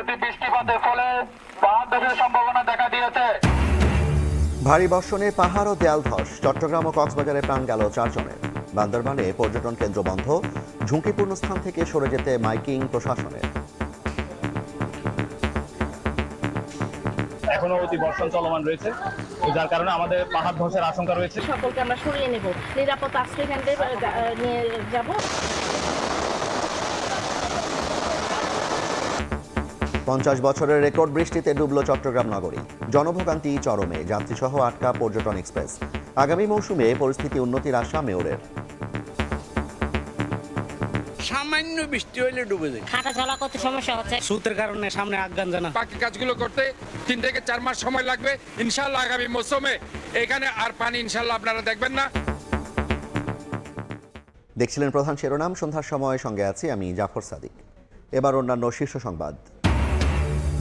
অতি বৃষ্টিপাতের ফলে বাঁধ ধসের সম্ভাবনা দেখা দিয়েছে। ভারী বর্ষণে পাহাড় ও দেয়াল ধস, চট্টগ্রাম ও কক্সবাজারে প্রাণ গেল 4 জনের। বান্দরবানে পর্যটন কেন্দ্র বন্ধ, ঝুঁকিপূর্ণ স্থান থেকে সরে যেতে মাইকিং প্রশাসনের। এখনো অতি বর্ষণ চলমান রয়েছে, যার কারণে আমাদের পাহাড় ধসের আশঙ্কা রয়েছে। সকলকে আমরা সরিয়ে নেব, নিরাপদ আশ্রয় কেন্দ্রে নিয়ে যাব। 50 বছরের রেকর্ড বৃষ্টিতে ডুবল চট্টগ্রাম নগরী। জনভোগান্তি চরমে, যাত্রীসহ আটকা পর্যটন এক্সপ্রেস। আগামী মৌসুমে পরিস্থিতি উন্নতির আশা মেয়রের। সামান্য বৃষ্টি হইলে ডুবে যায়। হাঁটা চলা করতে সমস্যা হচ্ছে, শীতের কারণে সামনে আগান জানা। বাকি কাজগুলো করতে 3 থেকে 4 মাস সময় লাগবে। ইনশাআল্লাহ আগামী মৌসুমে এখানে আর পানি ইনশাআল্লাহ আপনারা দেখবেন না। দেখছিলেন প্রধান শিরোনাম, সন্ধ্যার সময় সঙ্গে আছি আমি জাফর সাদিক। এবার অন্যান্য শীর্ষ সংবাদ।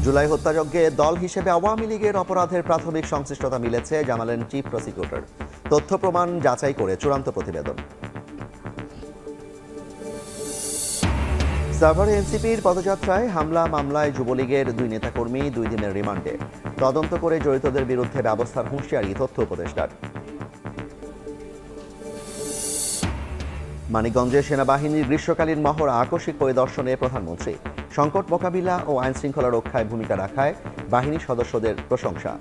জুলাই হত্যাযজ্ঞে দল হিসেবে আওয়ামী লীগের অপরাধের প্রাথমিক সংশ্লিষ্টতা মিলেছে, জানালেন চিফ প্রসিকিউটর। তথ্য প্রমাণ যাচাই করে চূড়ান্ত প্রতিবেদন। সাভারে এনসিপির পদযাত্রায় হামলা মামলায় যুবলীগের 2 নেতাকর্মী 2 দিনের রিমান্ডে। তদন্ত করে জড়িতদের বিরুদ্ধে ব্যবস্থার হুঁশিয়ারি তথ্য উপদেষ্টার। মানিকগঞ্জে সেনাবাহিনীর গ্রীষ্মকালীন মহড়া আকস্মিক পরিদর্শনে প্রধানমন্ত্রী। সংকট মোকাবিলা ও আইন শৃঙ্খলা রক্ষায় ভূমিকা রাখায় বাহিনীর সদস্যদের প্রশংসা।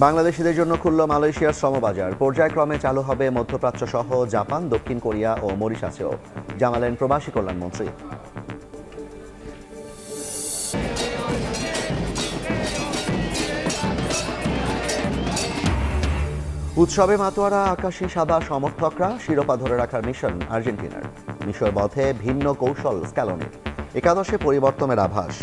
বাংলাদেশিদের জন্য খুলল মালয়েশিয়ার শ্রমবাজার। পর্যায়ক্রমে চালু হবে মধ্যপ্রাচ্য সহ জাপান, দক্ষিণ কোরিয়া ও মরিশাসেও, জানালেন প্রবাসী কল্যাণমন্ত্রী। উৎসবে মাতোয়ারা আকাশী সাদা সমর্থকরা, শিরোপা ধরে রাখার মিশন আর্জেন্টিনার। মিশর বধে ভিন্ন কৌশল স্ক্যালোনির, একাদশে পরিবর্তনের আভাস।